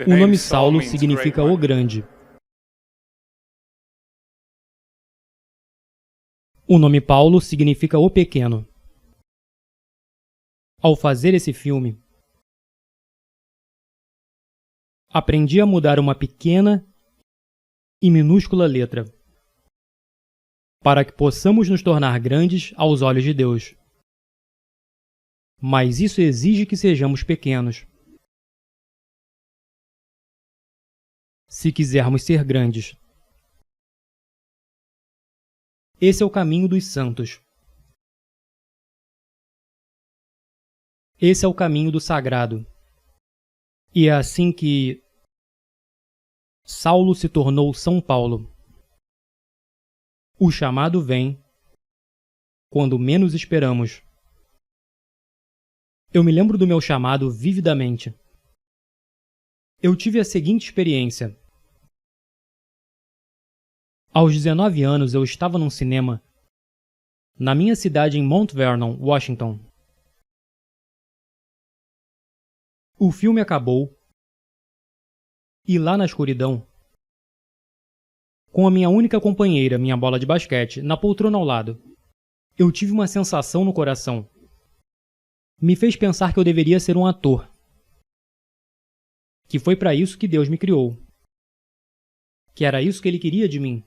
O nome Saulo significa o grande. O nome Paulo significa o pequeno. Ao fazer esse filme, aprendi a mudar uma pequena e minúscula letra, para que possamos nos tornar grandes aos olhos de Deus. Mas isso exige que sejamos pequenos. Se quisermos ser grandes. Esse é o caminho dos santos. Esse é o caminho do sagrado. E é assim que Saulo se tornou São Paulo. O chamado vem quando menos esperamos. Eu me lembro do meu chamado vividamente. Eu tive a seguinte experiência. Aos 19 anos, eu estava num cinema na minha cidade em Mount Vernon, Washington. O filme acabou e lá na escuridão, com a minha única companheira, minha bola de basquete, na poltrona ao lado, eu tive uma sensação no coração. Me fez pensar que eu deveria ser um ator. Que foi para isso que Deus me criou. Que era isso que Ele queria de mim.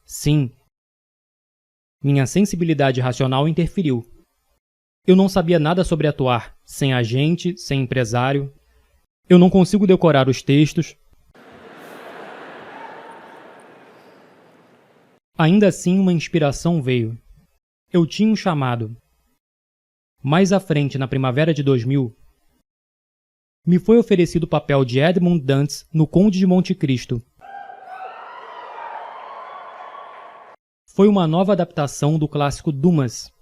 Sim. Minha sensibilidade racional interferiu. Eu não sabia nada sobre atuar, sem agente, sem empresário. Eu não consigo decorar os textos. Ainda assim, uma inspiração veio. Eu tinha um chamado. Mais à frente, na primavera de 2000, me foi oferecido o papel de Edmund Dantes no Conde de Monte Cristo. Foi uma nova adaptação do clássico Dumas.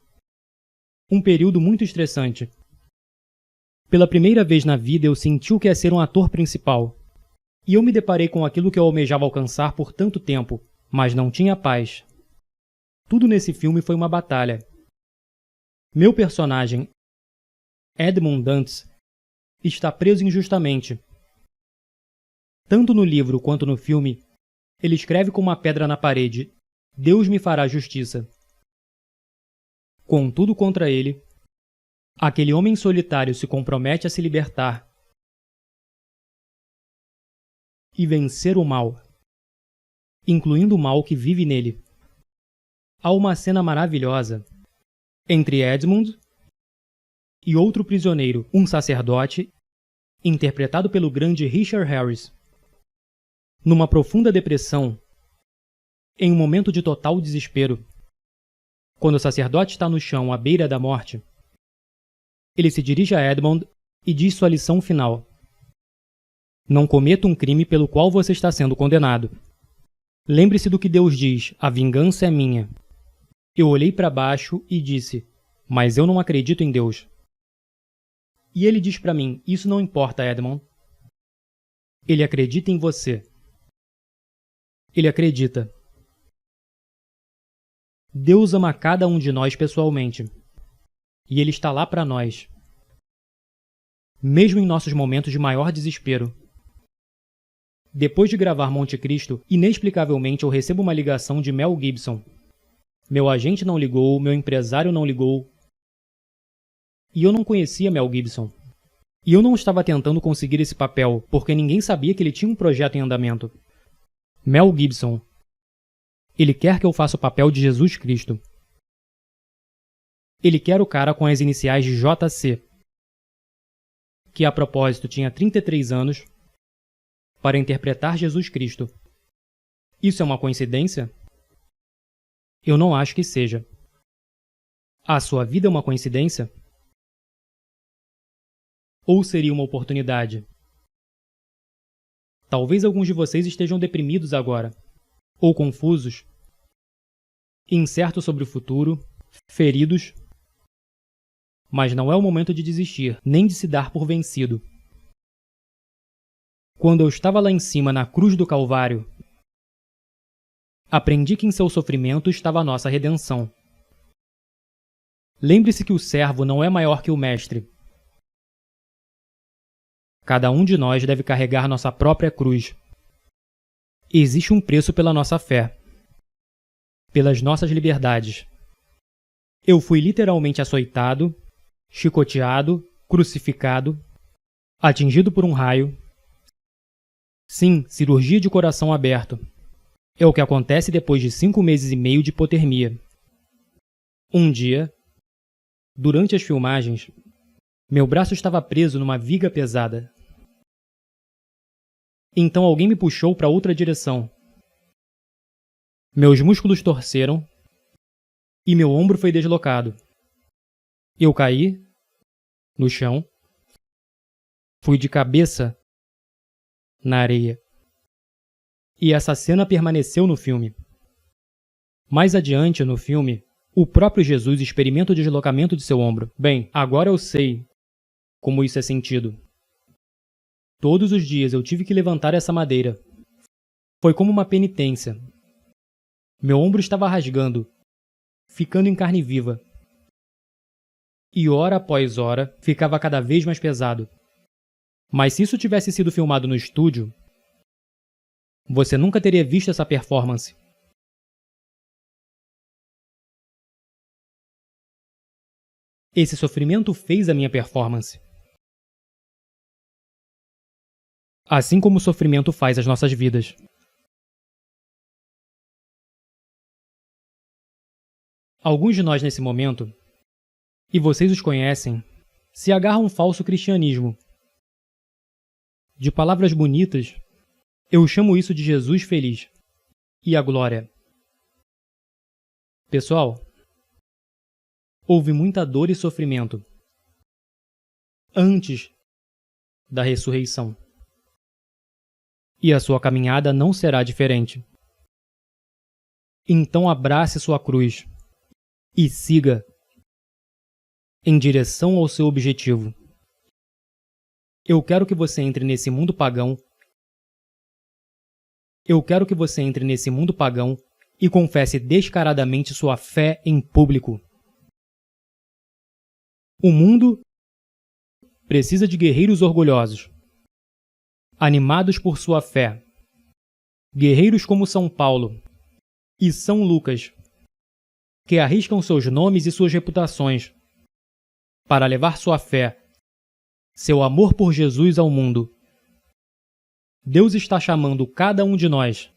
Um período muito estressante. Pela primeira vez na vida eu senti o que é ser um ator principal. E eu me deparei com aquilo que eu almejava alcançar por tanto tempo, mas não tinha paz. Tudo nesse filme foi uma batalha. Meu personagem, Edmund Dantes, está preso injustamente. Tanto no livro quanto no filme, ele escreve com uma pedra na parede: Deus me fará justiça. Contudo, contra ele, aquele homem solitário se compromete a se libertar e vencer o mal, incluindo o mal que vive nele. Há uma cena maravilhosa entre Edmund e outro prisioneiro, um sacerdote, interpretado pelo grande Richard Harris. Numa profunda depressão, em um momento de total desespero, quando o sacerdote está no chão à beira da morte, ele se dirige a Edmund e diz sua lição final: Não cometa um crime pelo qual você está sendo condenado. Lembre-se do que Deus diz: a vingança é minha. Eu olhei para baixo e disse: Mas eu não acredito em Deus. E ele diz para mim: Isso não importa, Edmund. Ele acredita em você. Ele acredita. Deus ama cada um de nós pessoalmente. E Ele está lá para nós. Mesmo em nossos momentos de maior desespero. Depois de gravar Monte Cristo, inexplicavelmente eu recebo uma ligação de Mel Gibson. Meu agente não ligou, meu empresário não ligou. E eu não conhecia Mel Gibson. E eu não estava tentando conseguir esse papel, porque ninguém sabia que ele tinha um projeto em andamento. Mel Gibson. Ele quer que eu faça o papel de Jesus Cristo. Ele quer o cara com as iniciais de JC, que a propósito tinha 33 anos, para interpretar Jesus Cristo. Isso é uma coincidência? Eu não acho que seja. A sua vida é uma coincidência? Ou seria uma oportunidade? Talvez alguns de vocês estejam deprimidos agora, ou confusos, incertos sobre o futuro, feridos. Mas não é o momento de desistir, nem de se dar por vencido. Quando eu estava lá em cima na cruz do Calvário, aprendi que em seu sofrimento estava a nossa redenção. Lembre-se que o servo não é maior que o mestre. Cada um de nós deve carregar nossa própria cruz. Existe um preço pela nossa fé, pelas nossas liberdades. Eu fui literalmente açoitado, chicoteado, crucificado, atingido por um raio. Sim, cirurgia de coração aberto. É o que acontece depois de 5 meses e meio de hipotermia. Um dia, durante as filmagens, meu braço estava preso numa viga pesada. Então alguém me puxou para outra direção. Meus músculos torceram e meu ombro foi deslocado. Eu caí no chão, fui de cabeça na areia. E essa cena permaneceu no filme. Mais adiante, no filme, o próprio Jesus experimenta o deslocamento de seu ombro. Bem, agora eu sei como isso é sentido. Todos os dias eu tive que levantar essa madeira. Foi como uma penitência. Meu ombro estava rasgando, ficando em carne viva. E hora após hora, ficava cada vez mais pesado. Mas se isso tivesse sido filmado no estúdio, você nunca teria visto essa performance. Esse sofrimento fez a minha performance. Assim como o sofrimento faz as nossas vidas. Alguns de nós nesse momento, e vocês os conhecem, se agarram a um falso cristianismo. De palavras bonitas, eu chamo isso de Jesus feliz e a glória. Pessoal, houve muita dor e sofrimento antes da ressurreição. E a sua caminhada não será diferente. Então abrace sua cruz e siga em direção ao seu objetivo. Eu quero que você entre nesse mundo pagão. Eu quero que você entre nesse mundo pagão e confesse descaradamente sua fé em público. O mundo precisa de guerreiros orgulhosos, animados por sua fé. Guerreiros como São Paulo e São Lucas, que arriscam seus nomes e suas reputações para levar sua fé, seu amor por Jesus ao mundo. Deus está chamando cada um de nós,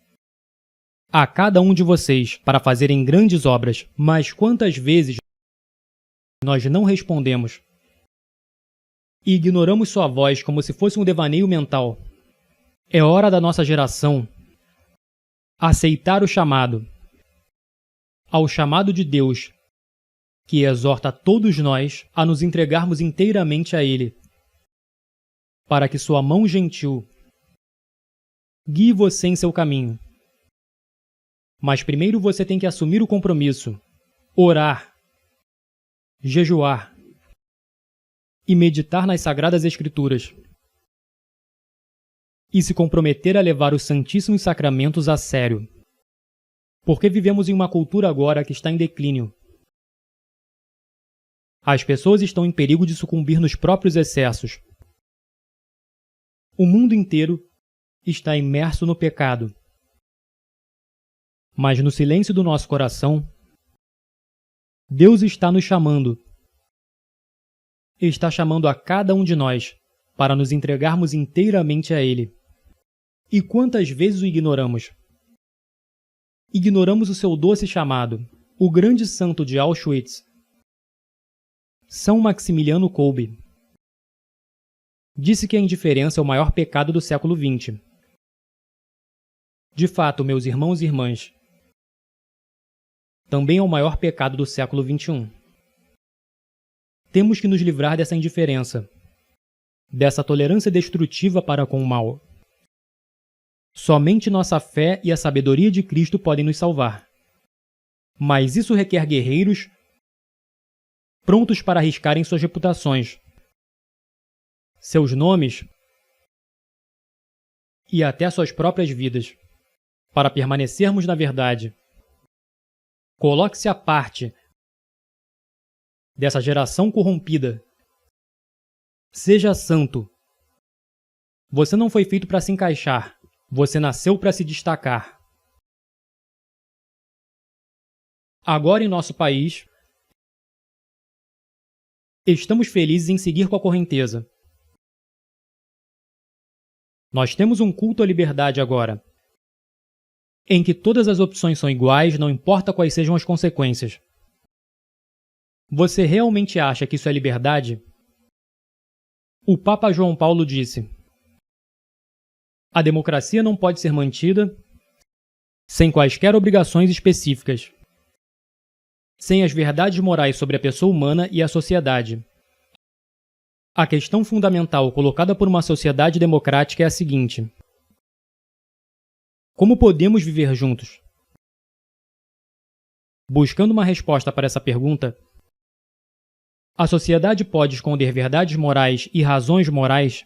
a cada um de vocês, para fazerem grandes obras, mas quantas vezes nós não respondemos e ignoramos sua voz como se fosse um devaneio mental? É hora da nossa geração aceitar o chamado, ao chamado de Deus, que exorta todos nós a nos entregarmos inteiramente a Ele, para que sua mão gentil guie você em seu caminho. Mas primeiro você tem que assumir o compromisso, orar, jejuar e meditar nas Sagradas Escrituras, e se comprometer a levar os Santíssimos Sacramentos a sério. Porque vivemos em uma cultura agora que está em declínio. As pessoas estão em perigo de sucumbir nos próprios excessos. O mundo inteiro está imerso no pecado. Mas no silêncio do nosso coração, Deus está nos chamando. Está chamando a cada um de nós para nos entregarmos inteiramente a Ele. E quantas vezes o ignoramos? Ignoramos o seu doce chamado. O grande santo de Auschwitz, São Maximiliano Kolbe, disse que a indiferença é o maior pecado do século XX. De fato, meus irmãos e irmãs, também é o maior pecado do século XXI. Temos que nos livrar dessa indiferença, dessa tolerância destrutiva para com o mal. Somente nossa fé e a sabedoria de Cristo podem nos salvar. Mas isso requer guerreiros prontos para arriscarem suas reputações, seus nomes e até suas próprias vidas, para permanecermos na verdade. Coloque-se à parte dessa geração corrompida. Seja santo Você não foi feito para se encaixar. Você nasceu para se destacar. Agora em nosso país, estamos felizes em seguir com a correnteza. Nós temos um culto à liberdade agora, em que todas as opções são iguais, não importa quais sejam as consequências. Você realmente acha que isso é liberdade? O Papa João Paulo disse: a democracia não pode ser mantida sem quaisquer obrigações específicas, sem as verdades morais sobre a pessoa humana e a sociedade. A questão fundamental colocada por uma sociedade democrática é a seguinte: como podemos viver juntos? Buscando uma resposta para essa pergunta, a sociedade pode esconder verdades morais e razões morais?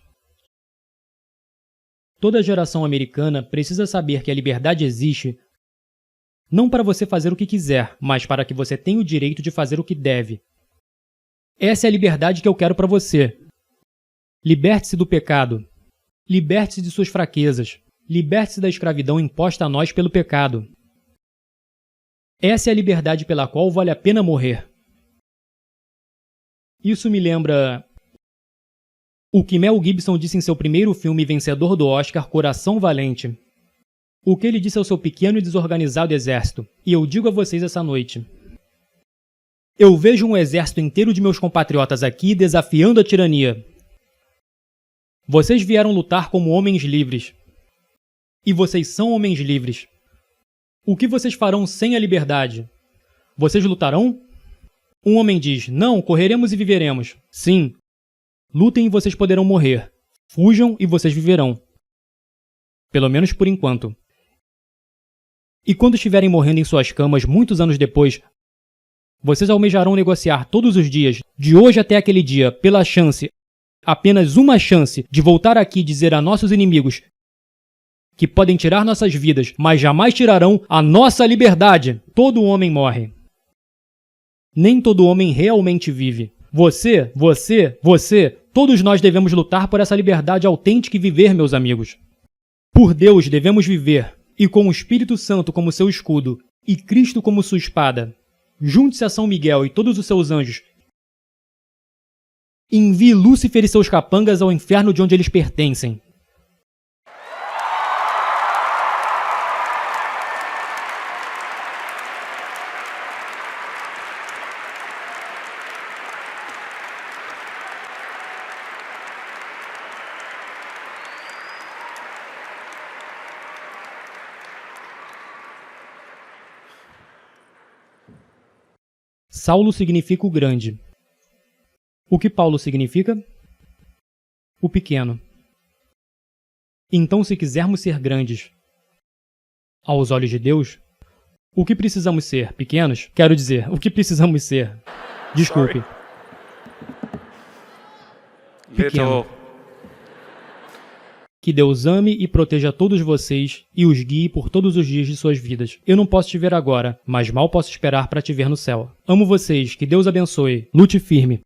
Toda geração americana precisa saber que a liberdade existe não para você fazer o que quiser, mas para que você tenha o direito de fazer o que deve. Essa é a liberdade que eu quero para você. Liberte-se do pecado. Liberte-se de suas fraquezas. Liberte-se da escravidão imposta a nós pelo pecado. Essa é a liberdade pela qual vale a pena morrer. Isso me lembra o que Mel Gibson disse em seu primeiro filme vencedor do Oscar, Coração Valente. O que ele disse ao seu pequeno e desorganizado exército, e eu digo a vocês essa noite. Eu vejo um exército inteiro de meus compatriotas aqui desafiando a tirania. Vocês vieram lutar como homens livres. E vocês são homens livres. O que vocês farão sem a liberdade? Vocês lutarão? Um homem diz: não, correremos e viveremos. Sim. Lutem e vocês poderão morrer. Fujam e vocês viverão. Pelo menos por enquanto. E quando estiverem morrendo em suas camas muitos anos depois, vocês almejarão negociar todos os dias, de hoje até aquele dia, pela chance, apenas uma chance, de voltar aqui e dizer a nossos inimigos que podem tirar nossas vidas, mas jamais tirarão a nossa liberdade. Todo homem morre. Nem todo homem realmente vive. Você, todos nós devemos lutar por essa liberdade autêntica e viver, meus amigos. Por Deus devemos viver, e com o Espírito Santo como seu escudo, e Cristo como sua espada. Junte-se a São Miguel e todos os seus anjos. Envie Lúcifer e seus capangas ao inferno de onde eles pertencem. Saulo significa o grande. O que Paulo significa? O pequeno. Então, se quisermos ser grandes aos olhos de Deus, o que precisamos ser? Pequenos? Quero dizer, o que precisamos ser? Desculpe. Pequeno. Que Deus ame e proteja todos vocês e os guie por todos os dias de suas vidas. Eu não posso te ver agora, mas mal posso esperar para te ver no céu. Amo vocês, que Deus abençoe. Lute firme.